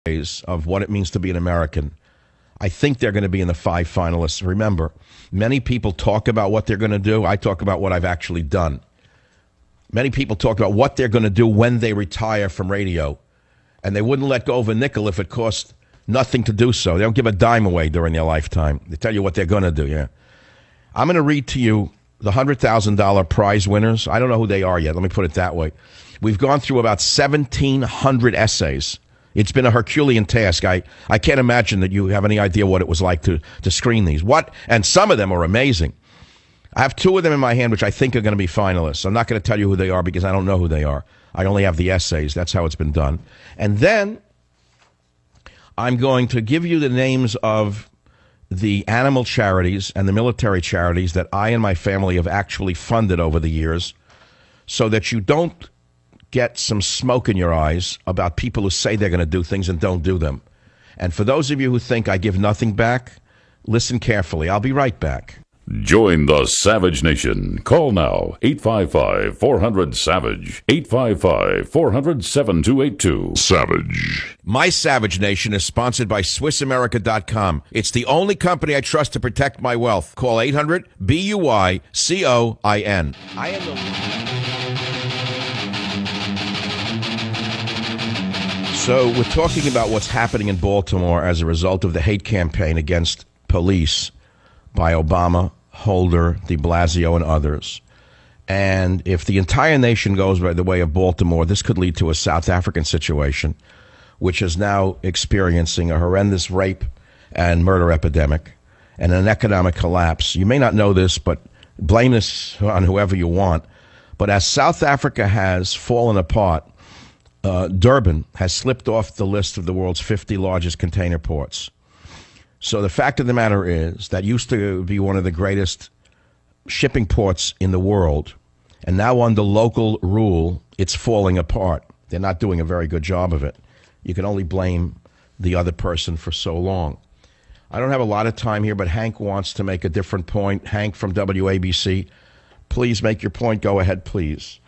of what it means to be an American. I think they're going to be in the 5 finalists. Remember, many people talk about what they're going to do. I talk about what I've actually done. Many people talk about what they're going to do when they retire from radio, and they wouldn't let go of a nickel if it cost nothing to do so. They don't give a dime away during their lifetime. They tell you what they're going to do, yeah. I'm going to read to you the $100,000 prize winners. I don't know who they are yet. Let me put it that way. We've gone through about 1,700 essays. It's been a Herculean task. I can't imagine that you have any idea what it was like to screen these. And some of them are amazing. I have 2 of them in my hand, which I think are going to be finalists. I'm not going to tell you who they are because I don't know who they are. I only have the essays. That's how it's been done. And then I'm going to give you the names of the animal charities and the military charities that I and my family have actually funded over the years, so that you don't get some smoke in your eyes about people who say they're going to do things and don't do them. And for those of you who think I give nothing back, listen carefully. I'll be right back. Join the Savage Nation. Call now, 855-400-SAVAGE, 855-400-7282. Savage. My Savage Nation is sponsored by SwissAmerica.com. It's the only company I trust to protect my wealth. Call 800-BUY-COIN. I am the... So we're talking about what's happening in Baltimore as a result of the hate campaign against police by Obama, Holder, de Blasio, and others. And if the entire nation goes by the way of Baltimore, this could lead to a South African situation, which is now experiencing a horrendous rape and murder epidemic and an economic collapse. You may not know this, but blame this on whoever you want. But as South Africa has fallen apart, Durban has slipped off the list of the world's 50 largest container ports. So the fact of the matter is that used to be one of the greatest shipping ports in the world, and now under local rule, it's falling apart. They're not doing a very good job of it. You can only blame the other person for so long. I don't have a lot of time here, but Hank wants to make a different point. Hank from WABC, please make your point. Go ahead, please.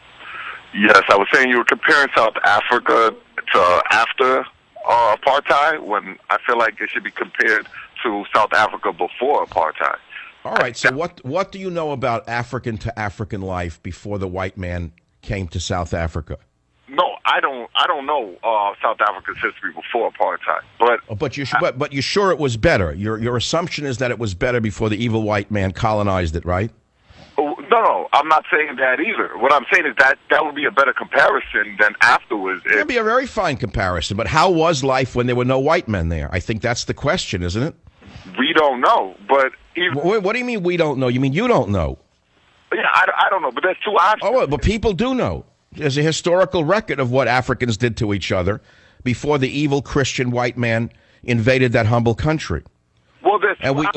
Yes, I was saying you were comparing South Africa to after apartheid, when I feel like it should be compared to South Africa before apartheid. All right, so what do you know about African to African life before the white man came to South Africa? No, I don't know South Africa's history before apartheid. But you're sure it was better. Your assumption is that it was better before the evil white man colonized it, right? No, I'm not saying that either. What I'm saying is that would be a better comparison than afterwards. It would be a very fine comparison, but how was life when there were no white men there? I think that's the question, isn't it? We don't know, but... What do you mean we don't know? You mean you don't know? Yeah, I don't know, but there's 2 options. Oh, but people do know. There's a historical record of what Africans did to each other before the evil Christian white man invaded that humble country. Well,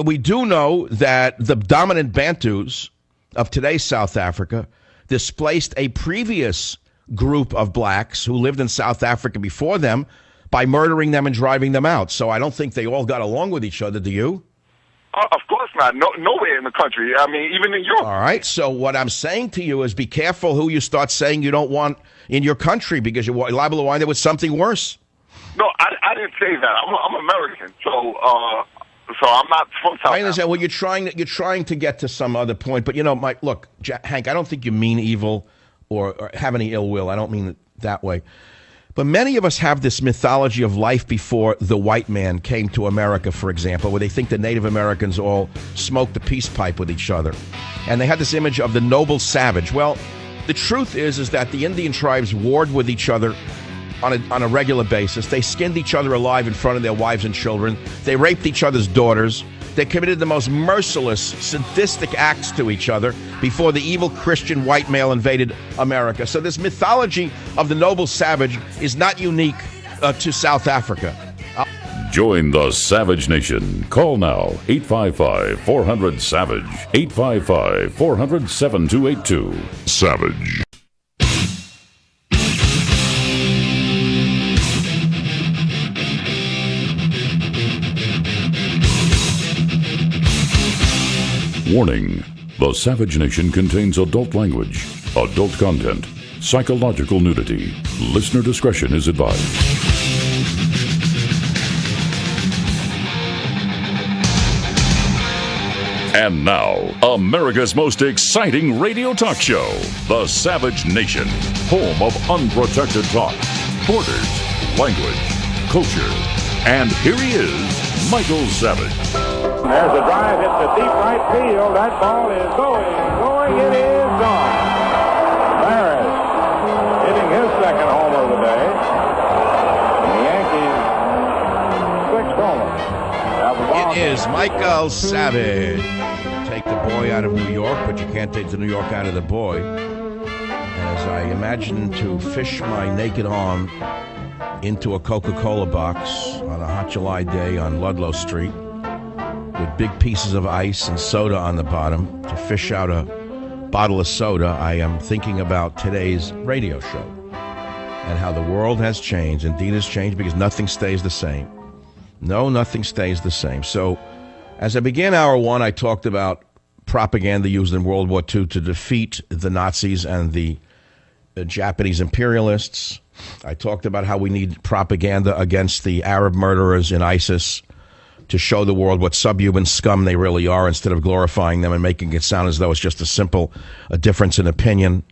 we do know that the dominant Bantus of today's South Africa displaced a previous group of blacks who lived in South Africa before them by murdering them and driving them out. So I don't think they all got along with each other, do you? Of course not. Nowhere in the country. I mean, even in Europe. All right. So what I'm saying to you is be careful who you start saying you don't want in your country, because you're liable to wind up with something worse. No, I didn't say that. I'm American. So I'm not from South I understand. Africa. Well, you're trying to get to some other point, but Mike, look, Hank, I don't think you mean evil or have any ill will. I don't mean it that way. But many of us have this mythology of life before the white man came to America, for example, where they think the Native Americans all smoked the peace pipe with each other. And they had this image of the noble savage. Well, the truth is that the Indian tribes warred with each other on a regular basis. They skinned each other alive in front of their wives and children. They raped each other's daughters. They committed the most merciless, sadistic acts to each other before the evil Christian white male invaded America. So this mythology of the noble savage is not unique to South Africa. Join the Savage Nation. Call now, 855-400-SAVAGE, 855-400-7282. Savage. Warning: the Savage Nation contains adult language, adult content, psychological nudity. Listener discretion is advised. And now, America's most exciting radio talk show, The Savage Nation, home of unprotected talk, borders, language, culture. And here he is, Michael Savage. There's a drive hit to deep right field. That ball is going, it is gone. Maris hitting his second homer of the day. And the Yankees' sixth homer. It is Michael Savage. Take the boy out of New York, but you can't take the New York out of the boy. As I imagine to fish my naked arm into a Coca-Cola box on a hot July day on Ludlow Street with big pieces of ice and soda on the bottom to fish out a bottle of soda, I am thinking about today's radio show and how the world has changed. Indeed, has changed because nothing stays the same. No, nothing stays the same. So, as I began hour one, I talked about propaganda used in World War II to defeat the Nazis and the Japanese imperialists. I talked about how we need propaganda against the Arab murderers in ISIS to show the world what subhuman scum they really are instead of glorifying them and making it sound as though it's just a difference in opinion.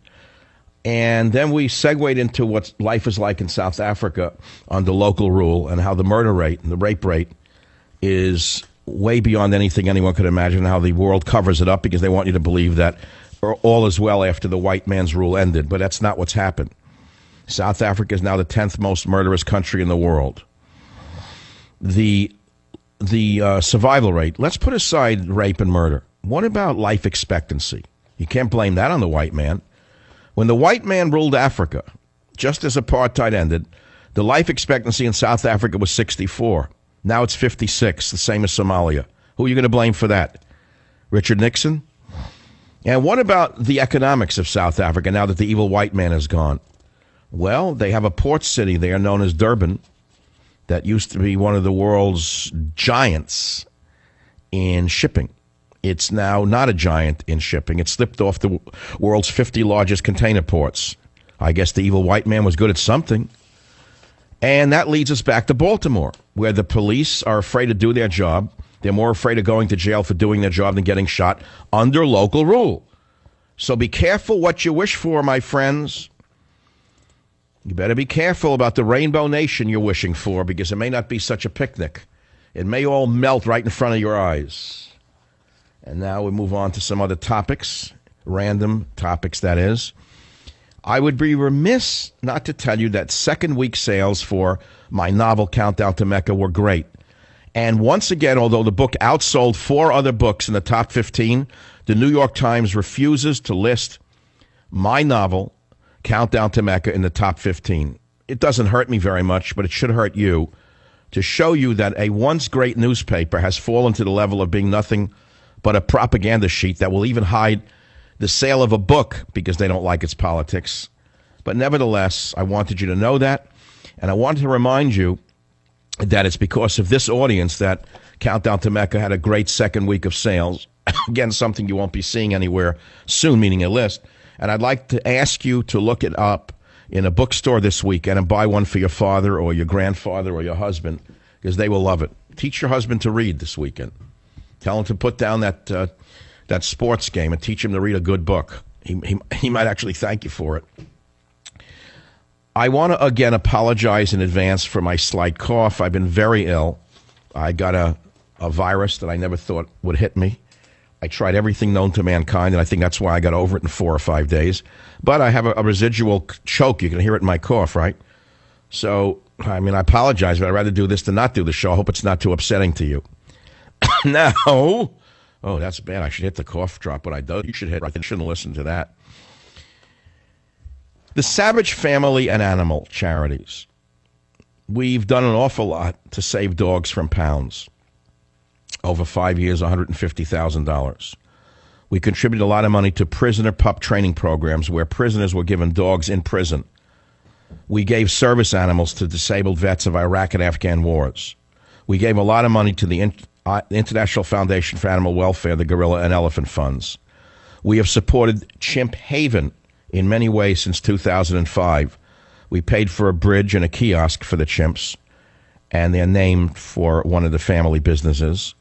And then we segued into what life is like in South Africa under local rule and how the murder rate and the rape rate is way beyond anything anyone could imagine, how the world covers it up because they want you to believe that all is well after the white man's rule ended. But that's not what's happened. South Africa is now the 10th most murderous country in the world. The survival rate, let's put aside rape and murder. What about life expectancy? You can't blame that on the white man. When the white man ruled Africa, just as apartheid ended, the life expectancy in South Africa was 64. Now it's 56, the same as Somalia. Who are you going to blame for that? Richard Nixon? And what about the economics of South Africa now that the evil white man is gone? Well, they have a port city there known as Durban that used to be one of the world's giants in shipping. It's now not a giant in shipping. It slipped off the world's 50 largest container ports. I guess the evil white man was good at something. And that leads us back to Baltimore, where the police are afraid to do their job. They're more afraid of going to jail for doing their job than getting shot under local rule. So be careful what you wish for, my friends. You better be careful about the Rainbow Nation you're wishing for, because it may not be such a picnic. It may all melt right in front of your eyes. And now we move on to some other topics, random topics, that is. I would be remiss not to tell you that second week sales for my novel, Countdown to Mecca, were great. And once again, although the book outsold 4 other books in the top 15, the New York Times refuses to list my novel, Countdown to Mecca, in the top 15. It doesn't hurt me very much, but it should hurt you to show you that a once great newspaper has fallen to the level of being nothing but a propaganda sheet that will even hide the sale of a book because they don't like its politics. But nevertheless, I wanted you to know that, and I wanted to remind you that it's because of this audience that Countdown to Mecca had a great second week of sales. Again, something you won't be seeing anywhere soon, meaning a list. And I'd like to ask you to look it up in a bookstore this weekend and buy one for your father or your grandfather or your husband, because they will love it. Teach your husband to read this weekend. Tell him to put down that sports game and teach him to read a good book. He might actually thank you for it. I want to, again, apologize in advance for my slight cough. I've been very ill. I got a virus that I never thought would hit me. I tried everything known to mankind, and I think that's why I got over it in 4 or 5 days. But I have a residual choke. You can hear it in my cough, right? So, I mean, I apologize, but I'd rather do this than not do the show. I hope it's not too upsetting to you. Now, oh, that's bad. I should hit the cough drop when I do. You should hit. I shouldn't listen to that. The Savage Family and Animal Charities. We've done an awful lot to save dogs from pounds. Over 5 years, $150,000. We contributed a lot of money to prisoner pup training programs where prisoners were given dogs in prison. We gave service animals to disabled vets of Iraq and Afghan wars. We gave a lot of money to the International Foundation for Animal Welfare, the Gorilla and Elephant Funds. We have supported Chimp Haven in many ways since 2005. We paid for a bridge and a kiosk for the chimps, and they're named for one of the family businesses.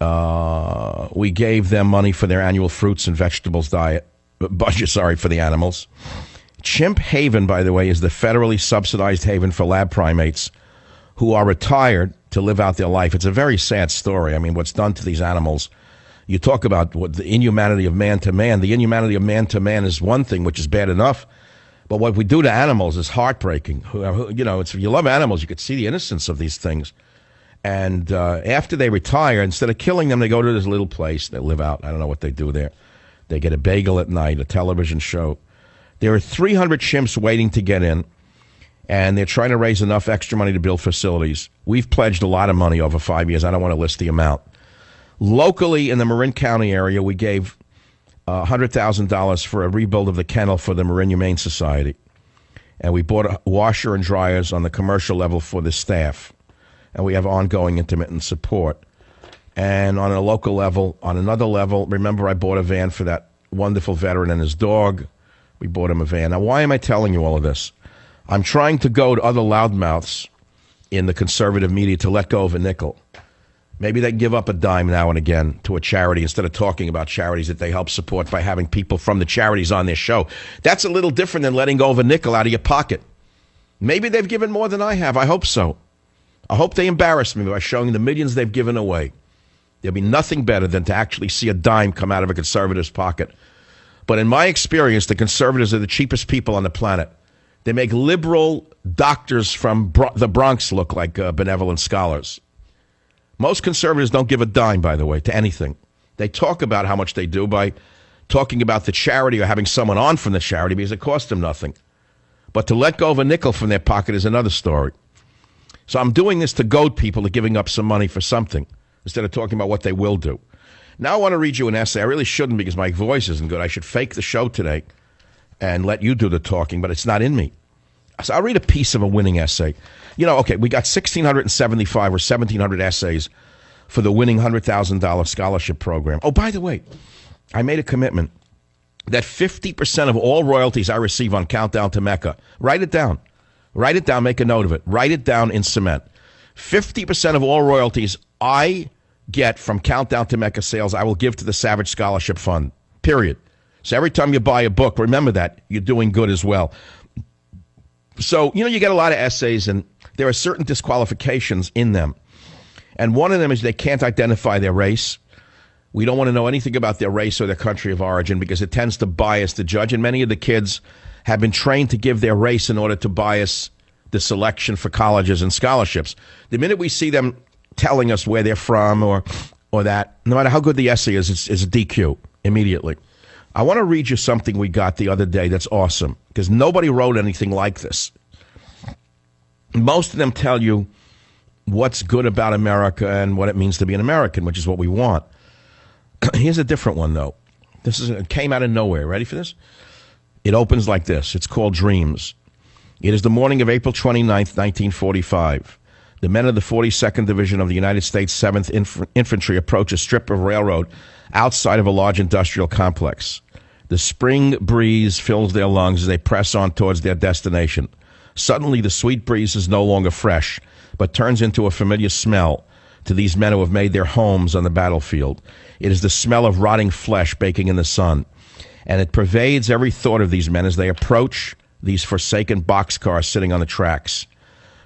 We gave them money for their annual fruits and vegetables budget, for the animals. Chimp Haven, by the way, is the federally subsidized haven for lab primates who are retired to live out their life. It's a very sad story. I mean, what's done to these animals. You talk about the inhumanity of man to man. The inhumanity of man to man is one thing, which is bad enough. But what we do to animals is heartbreaking. You know, if you love animals, you could see the innocence of these things. And after they retire, instead of killing them, they go to this little place. They live out. I don't know what they do there. They get a bagel at night, a television show. There are 300 chimps waiting to get in, and they're trying to raise enough extra money to build facilities. We've pledged a lot of money over 5 years. I don't want to list the amount. Locally in the Marin County area, we gave $100,000 for a rebuild of the kennel for the Marin Humane Society. And we bought a washer and dryers on the commercial level for the staff. And we have ongoing intermittent support. And on a local level, on another level, remember I bought a van for that wonderful veteran and his dog. We bought him a van. Now, why am I telling you all of this? I'm trying to go to other loudmouths in the conservative media to let go of a nickel. Maybe they give up a dime now and again to a charity instead of talking about charities that they help support by having people from the charities on their show. That's a little different than letting go of a nickel out of your pocket. Maybe they've given more than I have. I hope so. I hope they embarrass me by showing the millions they've given away. There'll be nothing better than to actually see a dime come out of a conservative's pocket. But in my experience, the conservatives are the cheapest people on the planet. They make liberal doctors from the Bronx look like benevolent scholars. Most conservatives don't give a dime, by the way, to anything. They talk about how much they do by talking about the charity or having someone on from the charity because it costs them nothing. But to let go of a nickel from their pocket is another story. So I'm doing this to goad people to giving up some money for something instead of talking about what they will do. Now I want to read you an essay. I really shouldn't because my voice isn't good. I should fake the show today and let you do the talking, but it's not in me. So I'll read a piece of a winning essay. You know, okay, we got 1,675 or 1,700 essays for the winning $100,000 scholarship program. Oh, by the way, I made a commitment that 50% of all royalties I receive on Countdown to Mecca, write it down. Write it down, make a note of it. Write it down in cement. 50% of all royalties I get from Countdown to Mecca sales, I will give to the Savage Scholarship Fund, period. So every time you buy a book, remember that. You're doing good as well. So, you know, you get a lot of essays, and there are certain disqualifications in them. And one of them is they can't identify their race. We don't want to know anything about their race or their country of origin because it tends to bias the judge. And many of the kids have been trained to give their race in order to bias the selection for colleges and scholarships. The minute we see them telling us where they're from or that, no matter how good the essay is, it's a DQ immediately. I want to read you something we got the other day that's awesome because nobody wrote anything like this. Most of them tell you what's good about America and what it means to be an American, which is what we want. Here's a different one, though. It came out of nowhere. Ready for this? It opens like this. It's called Dreams. It is the morning of April 29th, 1945. The men of the 42nd Division of the United States 7th Infantry approach a strip of railroad outside of a large industrial complex. The spring breeze fills their lungs as they press on towards their destination. Suddenly, the sweet breeze is no longer fresh, but turns into a familiar smell to these men who have made their homes on the battlefield. It is the smell of rotting flesh baking in the sun, and it pervades every thought of these men as they approach these forsaken boxcars sitting on the tracks.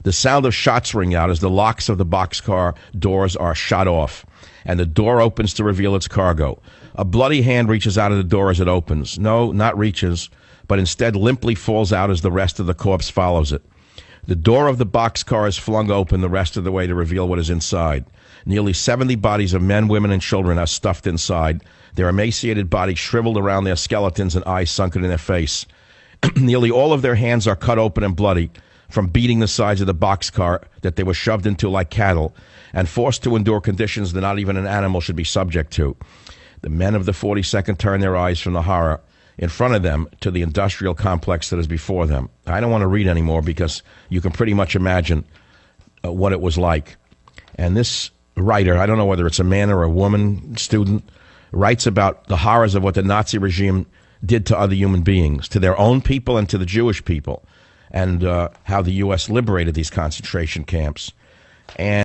The sound of shots ring out as the locks of the boxcar doors are shot off, and the door opens to reveal its cargo. A bloody hand reaches out of the door as it opens. No, not reaches, but instead limply falls out as the rest of the corpse follows it. The door of the boxcar is flung open the rest of the way to reveal what is inside. Nearly 70 bodies of men, women, and children are stuffed inside, their emaciated bodies shriveled around their skeletons and eyes sunken in their face. Nearly all of their hands are cut open and bloody from beating the sides of the boxcar that they were shoved into like cattle and forced to endure conditions that not even an animal should be subject to. The men of the 42nd turn their eyes from the horror in front of them to the industrial complex that is before them. I don't want to read anymore because you can pretty much imagine what it was like. And this writer, I don't know whether it's a man or a woman student, writes about the horrors of what the Nazi regime did to other human beings, to their own people and to the Jewish people, and how the U.S. liberated these concentration camps. And